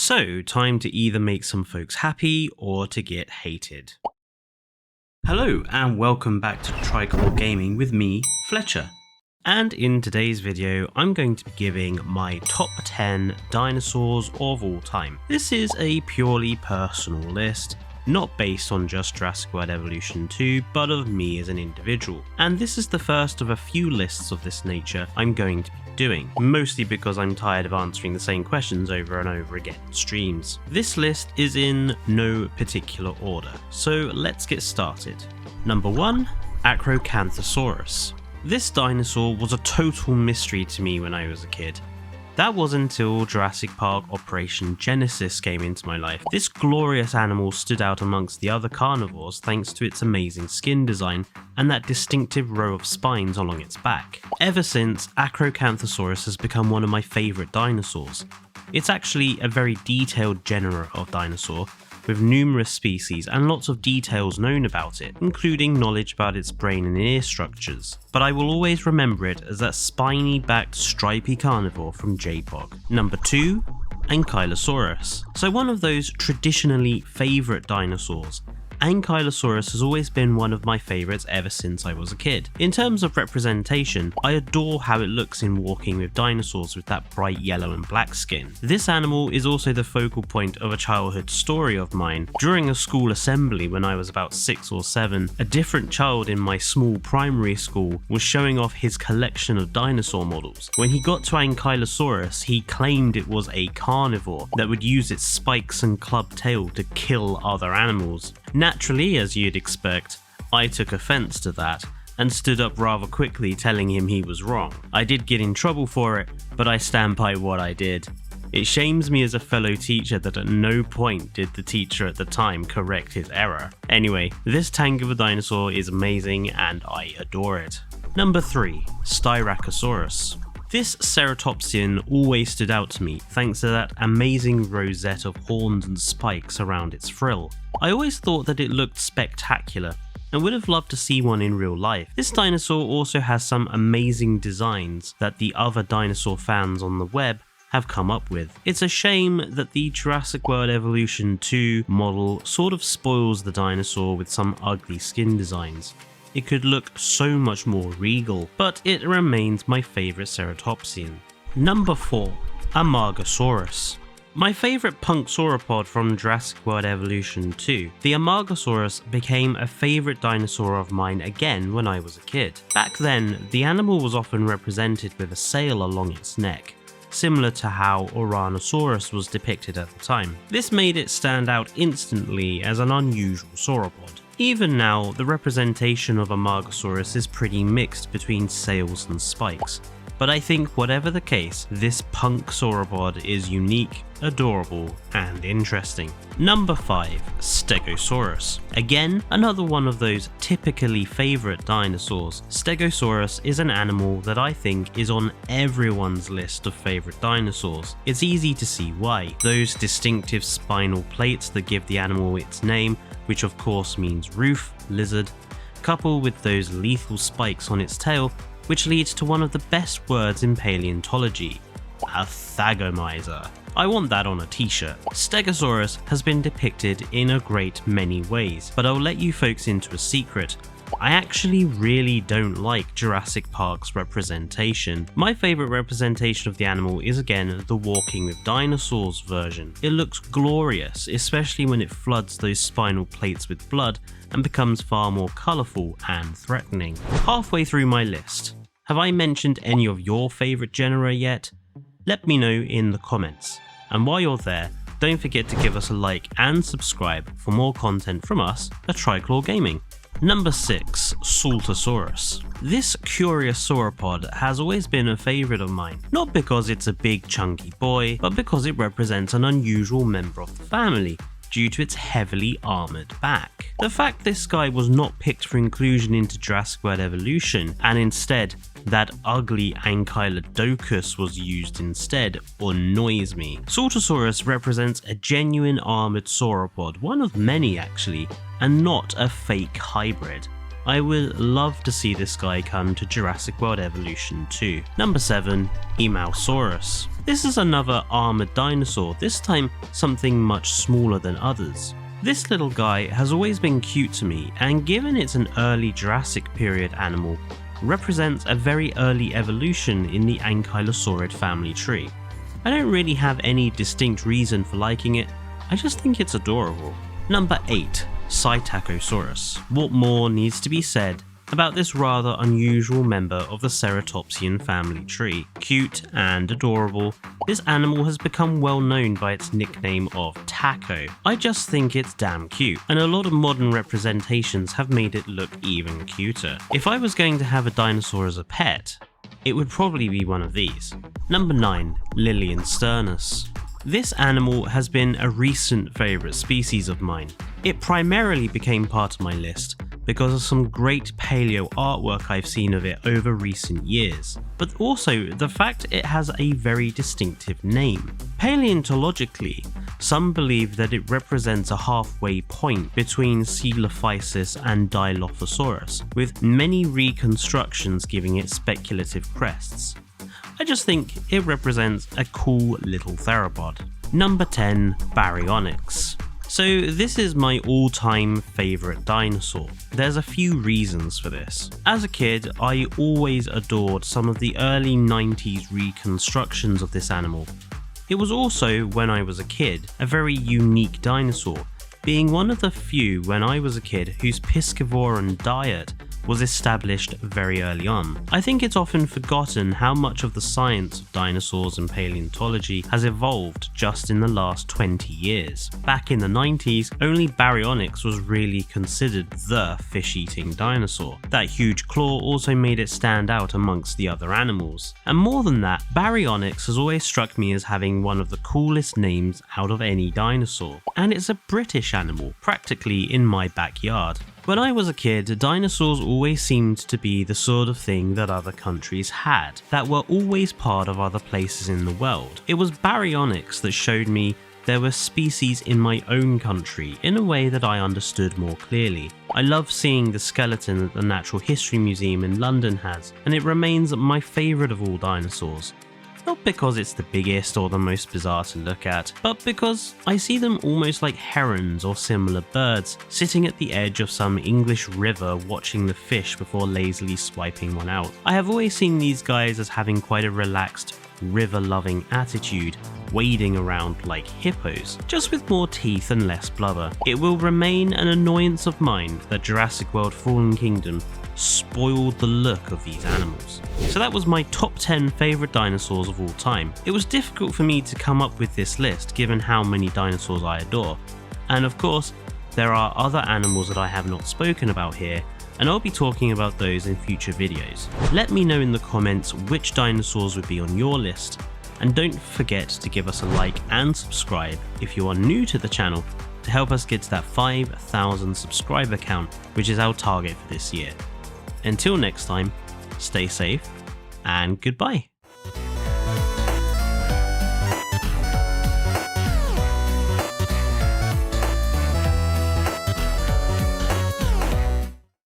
So, time to either make some folks happy or to get hated. Hello and welcome back to Triclaw Gaming with me, Fletcher. And in today's video, I'm going to be giving my top 10 dinosaurs of all time. This is a purely personal list, not based on just Jurassic World Evolution 2, but of me as an individual. And this is the first of a few lists of this nature I'm going to be doing, mostly because I'm tired of answering the same questions over and over again in streams. This list is in no particular order, so let's get started. Number 1, Acrocanthosaurus. This dinosaur was a total mystery to me when I was a kid. That was until Jurassic Park Operation Genesis came into my life. This glorious animal stood out amongst the other carnivores thanks to its amazing skin design and that distinctive row of spines along its back. Ever since, Acrocanthosaurus has become one of my favourite dinosaurs. It's actually a very detailed genera of dinosaur, with numerous species and lots of details known about it, including knowledge about its brain and ear structures. But I will always remember it as that spiny-backed stripy carnivore from J-Pog. Number 2, Ankylosaurus. So one of those traditionally favourite dinosaurs, Ankylosaurus has always been one of my favourites ever since I was a kid. In terms of representation, I adore how it looks in Walking with Dinosaurs with that bright yellow and black skin. This animal is also the focal point of a childhood story of mine. During a school assembly when I was about 6 or 7, a different child in my small primary school was showing off his collection of dinosaur models. When he got to Ankylosaurus, he claimed it was a carnivore that would use its spikes and clubbed tail to kill other animals. Naturally, as you'd expect, I took offense to that and stood up rather quickly telling him he was wrong. I did get in trouble for it, but I stand by what I did. It shames me as a fellow teacher that at no point did the teacher at the time correct his error. Anyway, this tank of a dinosaur is amazing and I adore it. Number 3, Styracosaurus. This ceratopsian always stood out to me thanks to that amazing rosette of horns and spikes around its frill. I always thought that it looked spectacular and would have loved to see one in real life. This dinosaur also has some amazing designs that the other dinosaur fans on the web have come up with. It's a shame that the Jurassic World Evolution 2 model sort of spoils the dinosaur with some ugly skin designs. It could look so much more regal, but it remains my favourite ceratopsian. Number 4, Amargasaurus. My favourite punk sauropod from Jurassic World Evolution 2, the Amargasaurus became a favourite dinosaur of mine again when I was a kid. Back then, the animal was often represented with a sail along its neck, similar to how Osaurus was depicted at the time. This made it stand out instantly as an unusual sauropod. Even now, the representation of Amargasaurus is pretty mixed between sails and spikes, but I think whatever the case, this punk sauropod is unique, adorable, and interesting. Number 5, Stegosaurus. Again, another one of those typically favourite dinosaurs. Stegosaurus is an animal that I think is on everyone's list of favourite dinosaurs. It's easy to see why. Those distinctive spinal plates that give the animal its name, which of course means roof, lizard, coupled with those lethal spikes on its tail, which leads to one of the best words in paleontology, a thagomizer. I want that on a t-shirt. Stegosaurus has been depicted in a great many ways, but I'll let you folks into a secret. I actually really don't like Jurassic Park's representation. My favourite representation of the animal is again the Walking with Dinosaurs version. It looks glorious, especially when it floods those spinal plates with blood and becomes far more colourful and threatening. Halfway through my list, have I mentioned any of your favourite genera yet? Let me know in the comments. And while you're there, don't forget to give us a like and subscribe for more content from us at Triclaw Gaming. Number 6, Saltasaurus. This curious sauropod has always been a favourite of mine, not because it's a big chunky boy, but because it represents an unusual member of the family due to its heavily armoured back. The fact this guy was not picked for inclusion into Jurassic World Evolution, and instead that ugly Ankylodocus was used instead, annoys me. Saltasaurus represents a genuine armoured sauropod, one of many actually, and not a fake hybrid. I would love to see this guy come to Jurassic World Evolution 2. Number 7, Amargasaurus. This is another armoured dinosaur, this time something much smaller than others. This little guy has always been cute to me, and given it's an early Jurassic period animal, represents a very early evolution in the Ankylosaurid family tree. I don't really have any distinct reason for liking it, I just think it's adorable. Number 8, Tacosaurus. What more needs to be said about this rather unusual member of the ceratopsian family tree? Cute and adorable, this animal has become well known by its nickname of Taco. I just think it's damn cute, and a lot of modern representations have made it look even cuter. If I was going to have a dinosaur as a pet, it would probably be one of these. Number 9, Liliensternus. This animal has been a recent favourite species of mine. It primarily became part of my list because of some great paleo artwork I've seen of it over recent years, but also the fact it has a very distinctive name. Paleontologically, some believe that it represents a halfway point between Coelophysis and Dilophosaurus, with many reconstructions giving it speculative crests. I just think it represents a cool little theropod. Number 10, Baryonyx. So this is my all-time favourite dinosaur. There's a few reasons for this. As a kid, I always adored some of the early 90s reconstructions of this animal. It was also, when I was a kid, a very unique dinosaur, being one of the few when I was a kid whose piscivoran diet was established very early on. I think it's often forgotten how much of the science of dinosaurs and paleontology has evolved just in the last 20 years. Back in the 90s, only Baryonyx was really considered the fish-eating dinosaur. That huge claw also made it stand out amongst the other animals. And more than that, Baryonyx has always struck me as having one of the coolest names out of any dinosaur. And it's a British animal, practically in my backyard. When I was a kid, dinosaurs always seemed to be the sort of thing that other countries had, that were always part of other places in the world. It was Baryonyx that showed me there were species in my own country in a way that I understood more clearly. I love seeing the skeleton that the Natural History Museum in London has, and it remains my favourite of all dinosaurs. Not because it's the biggest or the most bizarre to look at, but because I see them almost like herons or similar birds, sitting at the edge of some English river watching the fish before lazily swiping one out. I have always seen these guys as having quite a relaxed, river-loving attitude, wading around like hippos, just with more teeth and less blubber. It will remain an annoyance of mine that Jurassic World Fallen Kingdom spoiled the look of these animals. So that was my top 10 favourite dinosaurs of all time. It was difficult for me to come up with this list given how many dinosaurs I adore, and of course there are other animals that I have not spoken about here, and I'll be talking about those in future videos. Let me know in the comments which dinosaurs would be on your list, and don't forget to give us a like and subscribe if you are new to the channel to help us get to that 5,000 subscriber count, which is our target for this year. Until next time, stay safe and goodbye.